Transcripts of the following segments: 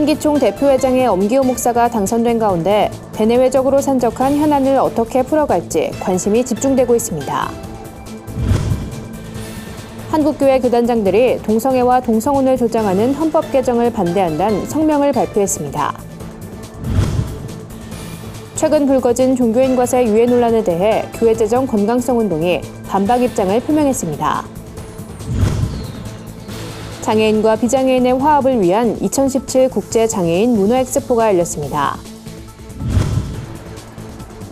한기총 대표회장의 엄기호 목사가 당선된 가운데 대내외적으로 산적한 현안을 어떻게 풀어갈지 관심이 집중되고 있습니다. 한국교회 교단장들이 동성애와 동성혼을 조장하는 헌법 개정을 반대한다는 성명을 발표했습니다. 최근 불거진 종교인 과세 유예 논란에 대해 교회 재정 건강성 운동이 반박 입장을 표명했습니다. 장애인과 비장애인의 화합을 위한 2017 국제장애인 문화엑스포가 열렸습니다.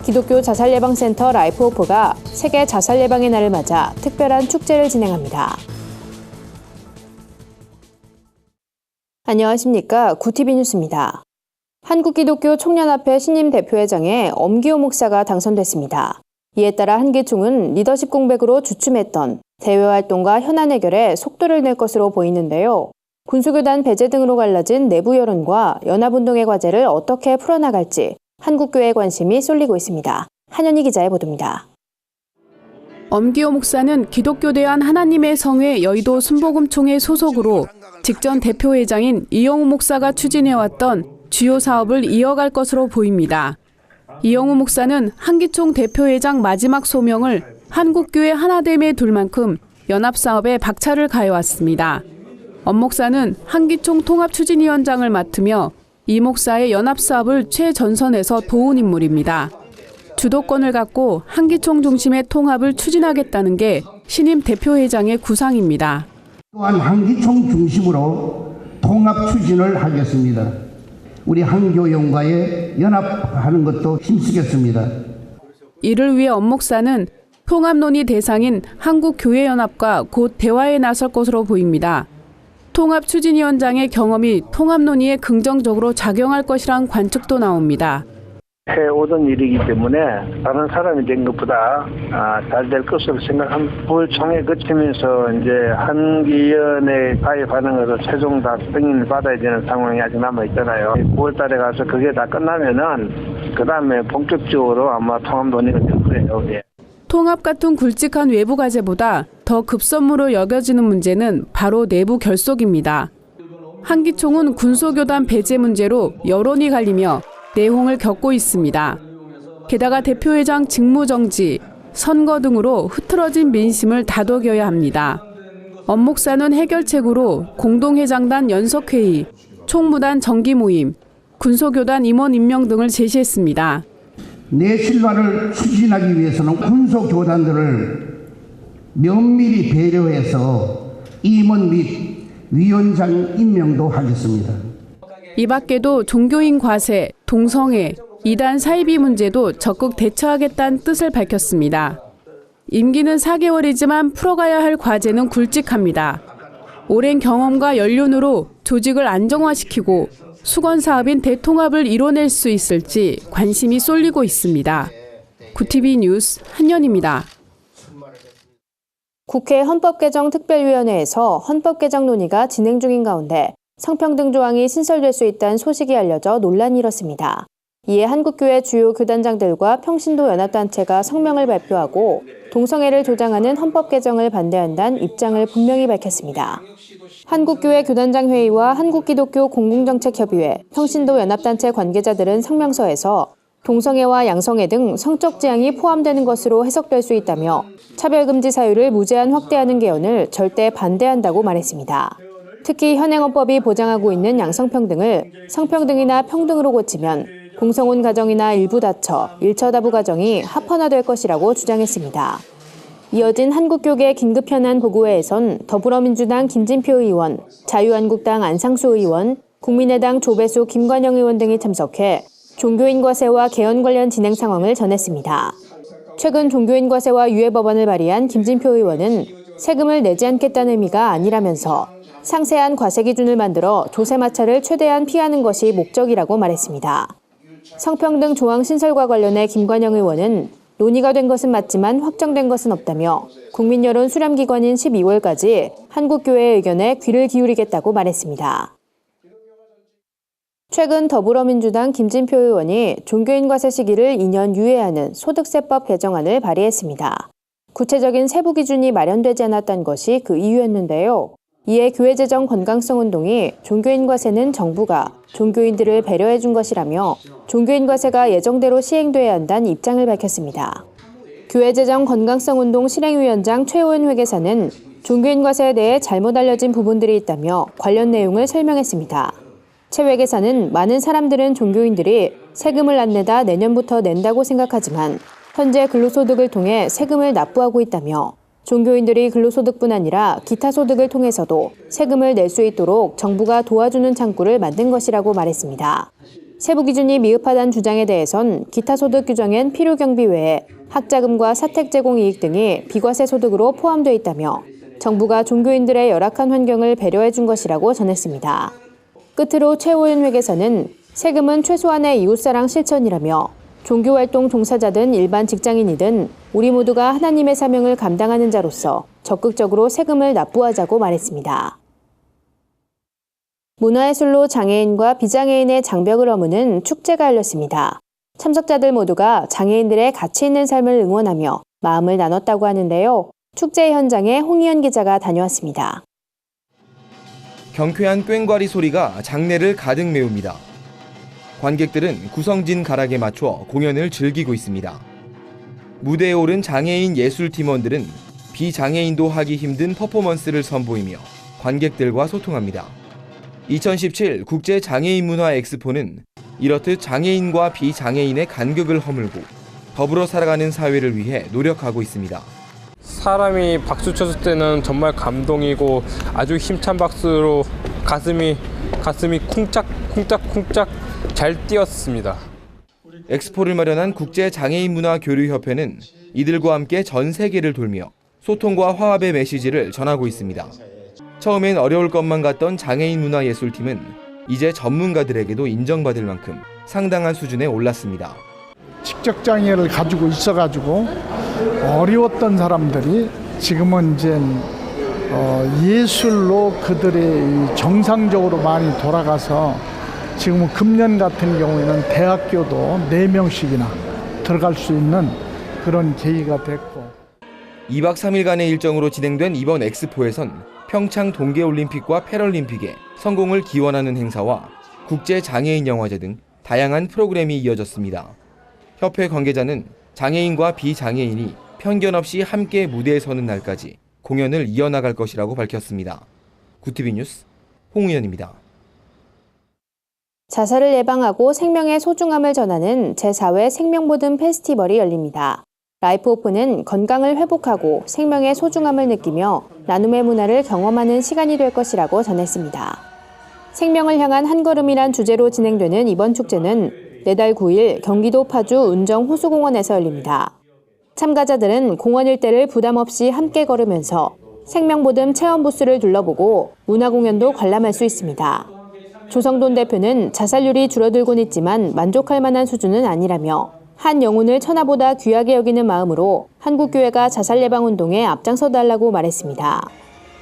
기독교 자살예방센터 라이프호프가 세계 자살예방의 날을 맞아 특별한 축제를 진행합니다. 안녕하십니까. 구티비 뉴스입니다. 한국기독교 총연합회 신임 대표회장에 엄기호 목사가 당선됐습니다. 이에 따라 한기총은 리더십 공백으로 주춤했던 대외활동과 현안 해결에 속도를 낼 것으로 보이는데요. 군수교단 배제 등으로 갈라진 내부 여론과 연합운동의 과제를 어떻게 풀어나갈지 한국교회의 관심이 쏠리고 있습니다. 한현희 기자의 보도입니다. 엄기호 목사는 기독교 대한 하나님의 성회 여의도 순복음총회 소속으로 직전 대표회장인 이영우 목사가 추진해왔던 주요 사업을 이어갈 것으로 보입니다. 이영우 목사는 한기총 대표회장 마지막 소명을 한국교회 하나됨에 둘 만큼 연합사업에 박차를 가해왔습니다. 엄 목사는 한기총 통합추진위원장을 맡으며 이 목사의 연합사업을 최전선에서 도운 인물입니다. 주도권을 갖고 한기총 중심의 통합을 추진하겠다는 게 신임 대표회장의 구상입니다. 또한 한기총 중심으로 통합 추진을 하겠습니다. 우리 한교연과에 연합하는 것도 힘쓰겠습니다. 이를 위해 엄 목사는 통합 논의 대상인 한국교회연합과 곧 대화에 나설 것으로 보입니다. 통합추진위원장의 경험이 통합 논의에 긍정적으로 작용할 것이란 관측도 나옵니다. 해오던 일이기 때문에 다른 사람이 된 것보다 잘 될 것으로 생각합니다. 9월 총회 거치면서 이제 한기연에 가입하는 것을 최종 다 승인을 받아야 되는 상황이 아직 남아 있잖아요. 9월 달에 가서 그게 다 끝나면은 그 다음에 본격적으로 아마 통합 논의가 될 거예요. 예. 통합 같은 굵직한 외부 과제보다 더 급선무로 여겨지는 문제는 바로 내부 결속입니다. 한기총은 군소교단 배제 문제로 여론이 갈리며 내홍을 겪고 있습니다. 게다가 대표회장 직무정지, 선거 등으로 흐트러진 민심을 다독여야 합니다. 엄 목사는 해결책으로 공동회장단 연석회의, 총무단 정기모임, 군소교단 임원 임명 등을 제시했습니다. 내실화를 추진하기 위해서는 군소교단들을 면밀히 배려해서 임원 및 위원장 임명도 하겠습니다. 이 밖에도 종교인 과세, 동성애, 이단 사이비 문제도 적극 대처하겠다는 뜻을 밝혔습니다. 임기는 4개월이지만 풀어가야 할 과제는 굵직합니다. 오랜 경험과 연륜으로 조직을 안정화시키고 수건 사업인 대통합을 이뤄낼 수 있을지 관심이 쏠리고 있습니다. 구티비 뉴스 한연입니다. 국회 헌법개정특별위원회에서 헌법개정 논의가 진행 중인 가운데 성평등 조항이 신설될 수 있다는 소식이 알려져 논란이 일었습니다. 이에 한국교회 주요 교단장들과 평신도 연합단체가 성명을 발표하고 동성애를 조장하는 헌법 개정을 반대한다는 입장을 분명히 밝혔습니다. 한국교회 교단장회의와 한국기독교 공공정책협의회, 평신도 연합단체 관계자들은 성명서에서 동성애와 양성애 등 성적 지향이 포함되는 것으로 해석될 수 있다며 차별금지 사유를 무제한 확대하는 개헌을 절대 반대한다고 말했습니다. 특히 현행헌법이 보장하고 있는 양성평등을 성평등이나 평등으로 고치면 공성혼 가정이나 일부 다처, 일처다부 가정이 합헌화될 것이라고 주장했습니다. 이어진 한국교계 긴급현안 보고회에선 더불어민주당 김진표 의원, 자유한국당 안상수 의원, 국민의당 조배수 김관영 의원 등이 참석해 종교인 과세와 개헌 관련 진행 상황을 전했습니다. 최근 종교인 과세와 유예 법안을 발의한 김진표 의원은 세금을 내지 않겠다는 의미가 아니라면서 상세한 과세 기준을 만들어 조세 마찰을 최대한 피하는 것이 목적이라고 말했습니다. 성평등 조항 신설과 관련해 김관영 의원은 논의가 된 것은 맞지만 확정된 것은 없다며 국민 여론 수렴 기관인 12월까지 한국교회의 의견에 귀를 기울이겠다고 말했습니다. 최근 더불어민주당 김진표 의원이 종교인 과세 시기를 2년 유예하는 소득세법 개정안을 발의했습니다. 구체적인 세부 기준이 마련되지 않았던 것이 그 이유였는데요. 이에 교회재정 건강성 운동이 종교인 과세는 정부가 종교인들을 배려해 준 것이라며 종교인 과세가 예정대로 시행돼야 한다는 입장을 밝혔습니다. 교회재정 건강성 운동 실행위원장 최호은 회계사는 종교인 과세에 대해 잘못 알려진 부분들이 있다며 관련 내용을 설명했습니다. 최 회계사는 많은 사람들은 종교인들이 세금을 안 내다 내년부터 낸다고 생각하지만 현재 근로소득을 통해 세금을 납부하고 있다며 종교인들이 근로소득뿐 아니라 기타 소득을 통해서도 세금을 낼 수 있도록 정부가 도와주는 창구를 만든 것이라고 말했습니다. 세부 기준이 미흡하다는 주장에 대해선 기타 소득 규정엔 필요 경비 외에 학자금과 사택 제공 이익 등이 비과세 소득으로 포함되어 있다며 정부가 종교인들의 열악한 환경을 배려해 준 것이라고 전했습니다. 끝으로 최호은 회계사는 세금은 최소한의 이웃사랑 실천이라며 종교활동 종사자든 일반 직장인이든 우리 모두가 하나님의 사명을 감당하는 자로서 적극적으로 세금을 납부하자고 말했습니다. 문화예술로 장애인과 비장애인의 장벽을 허무는 축제가 열렸습니다. 참석자들 모두가 장애인들의 가치 있는 삶을 응원하며 마음을 나눴다고 하는데요. 축제 현장에 홍희연 기자가 다녀왔습니다. 경쾌한 꽹과리 소리가 장내를 가득 메웁니다. 관객들은 구성진 가락에 맞춰 공연을 즐기고 있습니다. 무대에 오른 장애인 예술팀원들은 비장애인도 하기 힘든 퍼포먼스를 선보이며 관객들과 소통합니다. 2017 국제장애인 문화 엑스포는 이렇듯 장애인과 비장애인의 간극을 허물고 더불어 살아가는 사회를 위해 노력하고 있습니다. 사람이 박수 쳤을 때는 정말 감동이고 아주 힘찬 박수로 가슴이 쿵짝쿵짝 잘 뛰었습니다. 엑스포를 마련한 국제장애인문화교류협회는 이들과 함께 전 세계를 돌며 소통과 화합의 메시지를 전하고 있습니다. 처음엔 어려울 것만 같던 장애인 문화예술팀은 이제 전문가들에게도 인정받을 만큼 상당한 수준에 올랐습니다. 직접장애를 가지고 있어가지고 어려웠던 사람들이 지금은 이제 예술로 그들이 정상적으로 많이 돌아가서 지금은 금년 같은 경우에는 대학교도 4명씩이나 들어갈 수 있는 그런 계기가 됐고. 2박 3일간의 일정으로 진행된 이번 엑스포에선 평창 동계올림픽과 패럴림픽에 성공을 기원하는 행사와 국제장애인 영화제 등 다양한 프로그램이 이어졌습니다. 협회 관계자는 장애인과 비장애인이 편견 없이 함께 무대에 서는 날까지 공연을 이어나갈 것이라고 밝혔습니다. 구티비 뉴스 홍우연입니다. 자살을 예방하고 생명의 소중함을 전하는 제4회 생명보듬 페스티벌이 열립니다. 라이프 오픈은 건강을 회복하고 생명의 소중함을 느끼며 나눔의 문화를 경험하는 시간이 될 것이라고 전했습니다. 생명을 향한 한 걸음이란 주제로 진행되는 이번 축제는 내달 9일 경기도 파주 운정 호수공원에서 열립니다. 참가자들은 공원 일대를 부담 없이 함께 걸으면서 생명보듬 체험 부스를 둘러보고 문화공연도 관람할 수 있습니다. 조성돈 대표는 자살률이 줄어들곤 있지만 만족할 만한 수준은 아니라며 한 영혼을 천하보다 귀하게 여기는 마음으로 한국교회가 자살 예방 운동에 앞장서 달라고 말했습니다.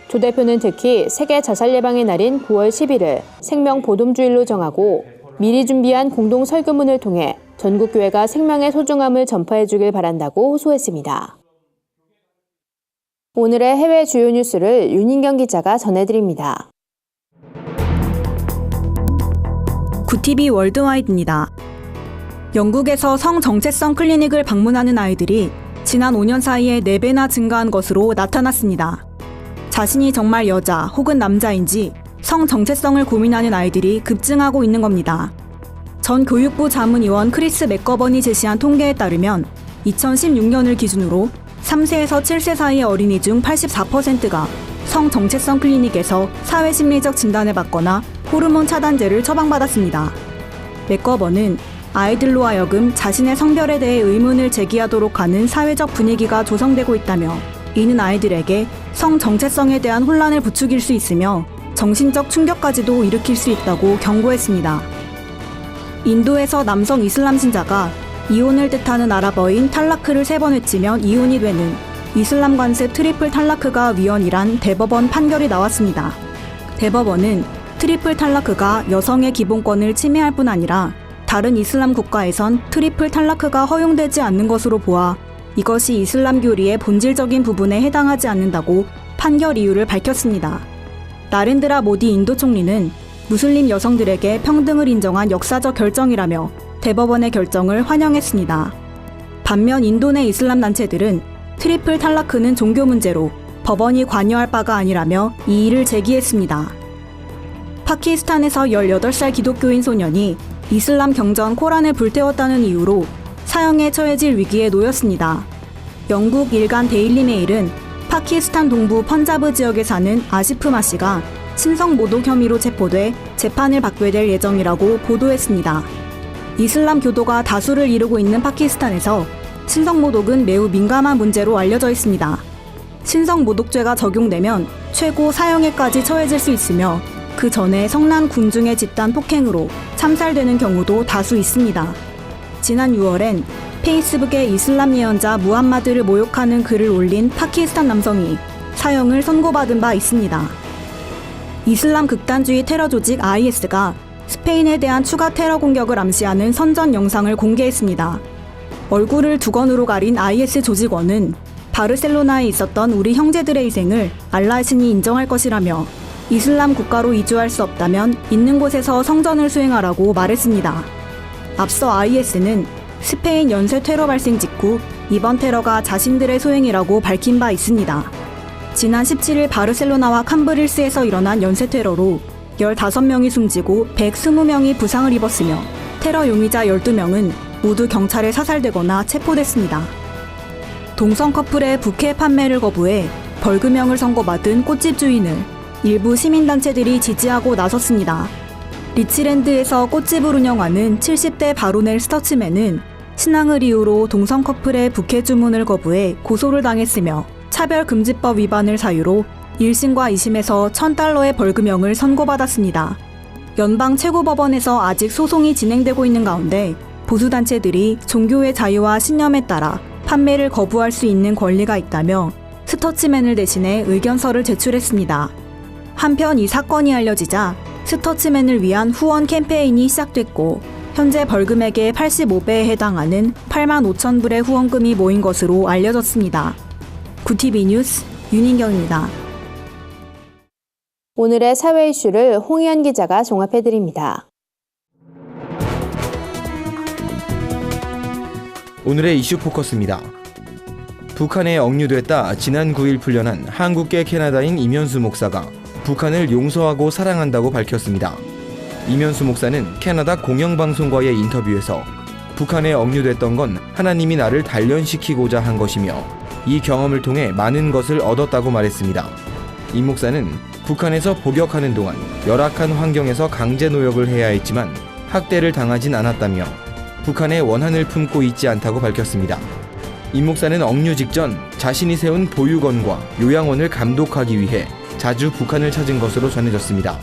조 대표는 특히 세계 자살 예방의 날인 9월 10일을 생명보듬주일로 정하고 미리 준비한 공동 설교문을 통해 전국교회가 생명의 소중함을 전파해 주길 바란다고 호소했습니다. 오늘의 해외 주요 뉴스를 윤인경 기자가 전해드립니다. 구티비 월드와이드입니다. 영국에서 성정체성 클리닉을 방문하는 아이들이 지난 5년 사이에 4배나 증가한 것으로 나타났습니다. 자신이 정말 여자 혹은 남자인지 성정체성을 고민하는 아이들이 급증하고 있는 겁니다. 전 교육부 자문위원 크리스 맥거번이 제시한 통계에 따르면 2016년을 기준으로 3세에서 7세 사이의 어린이 중 84%가 성정체성 클리닉에서 사회심리적 진단을 받거나 호르몬 차단제를 처방받았습니다. 맥거번은 아이들로 하여금 자신의 성별에 대해 의문을 제기하도록 하는 사회적 분위기가 조성되고 있다며 이는 아이들에게 성정체성에 대한 혼란을 부추길 수 있으며 정신적 충격까지도 일으킬 수 있다고 경고했습니다. 인도에서 남성 이슬람 신자가 이혼을 뜻하는 아랍어인 탈라크를 3번 외치면 이혼이 되는 이슬람 관습 트리플 탈라크가 위헌이란 대법원 판결이 나왔습니다. 대법원은 트리플 탈라크가 여성의 기본권을 침해할 뿐 아니라 다른 이슬람 국가에선 트리플 탈라크가 허용되지 않는 것으로 보아 이것이 이슬람 교리의 본질적인 부분에 해당하지 않는다고 판결 이유를 밝혔습니다. 나렌드라 모디 인도 총리는 무슬림 여성들에게 평등을 인정한 역사적 결정이라며 대법원의 결정을 환영했습니다. 반면 인도 내 이슬람 단체들은 트리플 탈라크는 종교 문제로 법원이 관여할 바가 아니라며 이의를 제기했습니다. 파키스탄에서 18살 기독교인 소년이 이슬람 경전 코란을 불태웠다는 이유로 사형에 처해질 위기에 놓였습니다. 영국 일간 데일리 메일은 파키스탄 동부 펀자브 지역에 사는 아시프마 씨가 신성 모독 혐의로 체포돼 재판을 받게 될 예정이라고 보도했습니다. 이슬람 교도가 다수를 이루고 있는 파키스탄에서 신성 모독은 매우 민감한 문제로 알려져 있습니다. 신성 모독죄가 적용되면 최고 사형에까지 처해질 수 있으며 그 전에 성난 군중의 집단 폭행으로 참살되는 경우도 다수 있습니다. 지난 6월엔 페이스북에 이슬람 예언자 무함마드를 모욕하는 글을 올린 파키스탄 남성이 사형을 선고받은 바 있습니다. 이슬람 극단주의 테러 조직 IS가 스페인에 대한 추가 테러 공격을 암시하는 선전 영상을 공개했습니다. 얼굴을 두건으로 가린 IS 조직원은 바르셀로나에 있었던 우리 형제들의 희생을 알라의 신이 인정할 것이라며 이슬람 국가로 이주할 수 없다면 있는 곳에서 성전을 수행하라고 말했습니다. 앞서 IS는 스페인 연쇄 테러 발생 직후 이번 테러가 자신들의 소행이라고 밝힌 바 있습니다. 지난 17일 바르셀로나와 캄브릴스에서 일어난 연쇄 테러로 15명이 숨지고 120명이 부상을 입었으며 테러 용의자 12명은 모두 경찰에 사살되거나 체포됐습니다. 동성 커플의 부케 판매를 거부해 벌금형을 선고받은 꽃집 주인을 일부 시민단체들이 지지하고 나섰습니다. 리치랜드에서 꽃집을 운영하는 70대 바로넬 스터츠맨은 신앙을 이유로 동성 커플의 부케 주문을 거부해 고소를 당했으며 차별금지법 위반을 사유로 1심과 2심에서 $1,000의 벌금형을 선고받았습니다. 연방 최고법원에서 아직 소송이 진행되고 있는 가운데 보수단체들이 종교의 자유와 신념에 따라 판매를 거부할 수 있는 권리가 있다며 스터츠맨을 대신해 의견서를 제출했습니다. 한편 이 사건이 알려지자 스터츠맨을 위한 후원 캠페인이 시작됐고 현재 벌금액의 85배에 해당하는 85,000불의 후원금이 모인 것으로 알려졌습니다. 구티비 뉴스 윤인경입니다. 오늘의 사회 이슈를 홍희연 기자가 종합해드립니다. 오늘의 이슈 포커스입니다. 북한에 억류됐다 지난 9일 풀려난 한국계 캐나다인 이면수 목사가 북한을 용서하고 사랑한다고 밝혔습니다. 이면수 목사는 캐나다 공영방송과의 인터뷰에서 북한에 억류됐던 건 하나님이 나를 단련시키고자 한 것이며 이 경험을 통해 많은 것을 얻었다고 말했습니다. 이 목사는 북한에서 복역하는 동안 열악한 환경에서 강제 노역을 해야 했지만 학대를 당하진 않았다며 북한의 원한을 품고 있지 않다고 밝혔습니다. 이 목사는 억류 직전 자신이 세운 보육원과 요양원을 감독하기 위해 자주 북한을 찾은 것으로 전해졌습니다.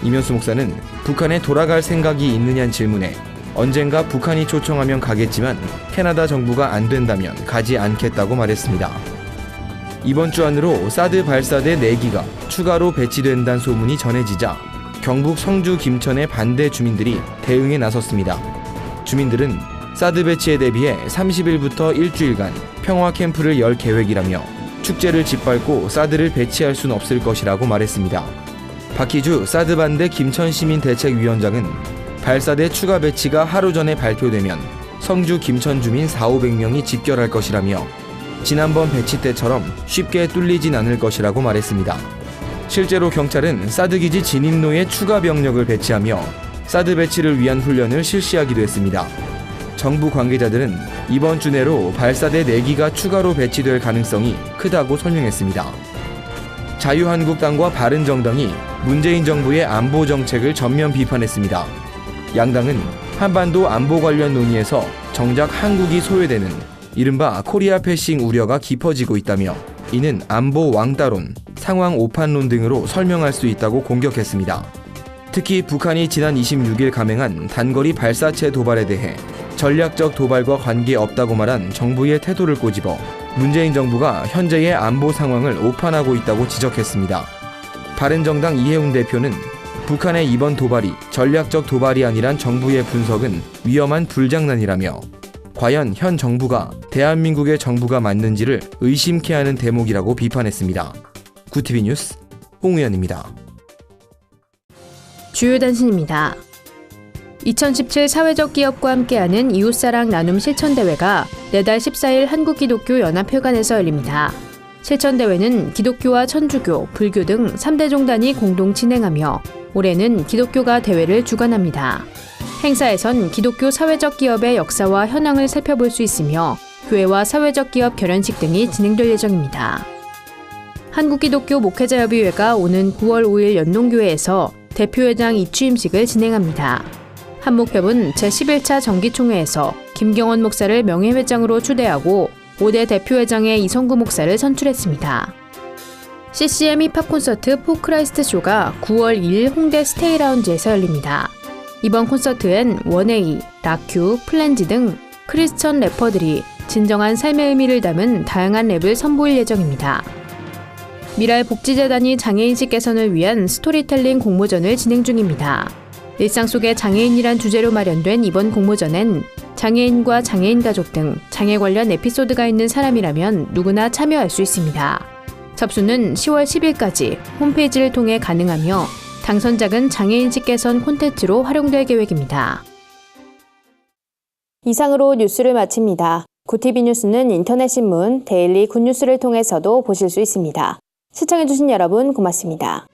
이면수 목사는 북한에 돌아갈 생각이 있느냐는 질문에 언젠가 북한이 초청하면 가겠지만 캐나다 정부가 안 된다면 가지 않겠다고 말했습니다. 이번 주 안으로 사드 발사대 4기가 추가로 배치된다는 소문이 전해지자 경북 성주 김천의 반대 주민들이 대응에 나섰습니다. 주민들은 사드 배치에 대비해 30일부터 일주일간 평화 캠프를 열 계획이라며 축제를 짓밟고 사드를 배치할 수는 없을 것이라고 말했습니다. 박희주 사드 반대 김천시민대책위원장은 발사대 추가 배치가 하루 전에 발표되면 성주 김천 주민 4,500명이 집결할 것이라며 지난번 배치 때처럼 쉽게 뚫리진 않을 것이라고 말했습니다. 실제로 경찰은 사드 기지 진입로에 추가 병력을 배치하며 사드 배치를 위한 훈련을 실시하기도 했습니다. 정부 관계자들은 이번 주 내로 발사대 4기가 추가로 배치될 가능성이 크다고 설명했습니다. 자유한국당과 바른정당이 문재인 정부의 안보 정책을 전면 비판했습니다. 양당은 한반도 안보 관련 논의에서 정작 한국이 소외되는 이른바 코리아 패싱 우려가 깊어지고 있다며 이는 안보 왕따론, 상황 오판론 등으로 설명할 수 있다고 공격했습니다. 특히 북한이 지난 26일 감행한 단거리 발사체 도발에 대해 전략적 도발과 관계없다고 말한 정부의 태도를 꼬집어 문재인 정부가 현재의 안보 상황을 오판하고 있다고 지적했습니다. 바른정당 이해운 대표는 북한의 이번 도발이 전략적 도발이 아니란 정부의 분석은 위험한 불장난이라며 과연 현 정부가 대한민국의 정부가 맞는지를 의심케 하는 대목이라고 비판했습니다. 구티비 뉴스 홍우연입니다. 주요 단신입니다. 2017 사회적 기업과 함께하는 이웃사랑 나눔 실천대회가 내달 14일 한국기독교연합회관에서 열립니다. 실천대회는 기독교와 천주교, 불교 등 3대 종단이 공동 진행하며 올해는 기독교가 대회를 주관합니다. 행사에선 기독교 사회적 기업의 역사와 현황을 살펴볼 수 있으며 교회와 사회적 기업 결연식 등이 진행될 예정입니다. 한국기독교 목회자협의회가 오는 9월 5일 연동교회에서 대표회장 이취임식을 진행합니다. 한목협은 제11차 정기총회에서 김경원 목사를 명예회장으로 추대하고 5대 대표회장의 이성구 목사를 선출했습니다. CCM 힙합 콘서트 포크라이스트 쇼가 9월 2일 홍대 스테이 라운지에서 열립니다. 이번 콘서트엔 원에이, 라큐, 플랜지 등 크리스천 래퍼들이 진정한 삶의 의미를 담은 다양한 랩을 선보일 예정입니다. 미랄복지재단이 장애인식 개선을 위한 스토리텔링 공모전을 진행 중입니다. 일상 속의 장애인이란 주제로 마련된 이번 공모전엔 장애인과 장애인 가족 등 장애 관련 에피소드가 있는 사람이라면 누구나 참여할 수 있습니다. 접수는 10월 10일까지 홈페이지를 통해 가능하며 당선작은 장애인식 개선 콘텐츠로 활용될 계획입니다. 이상으로 뉴스를 마칩니다. 구티비 뉴스는 인터넷 신문 데일리 굿뉴스를 통해서도 보실 수 있습니다. 시청해주신 여러분 고맙습니다.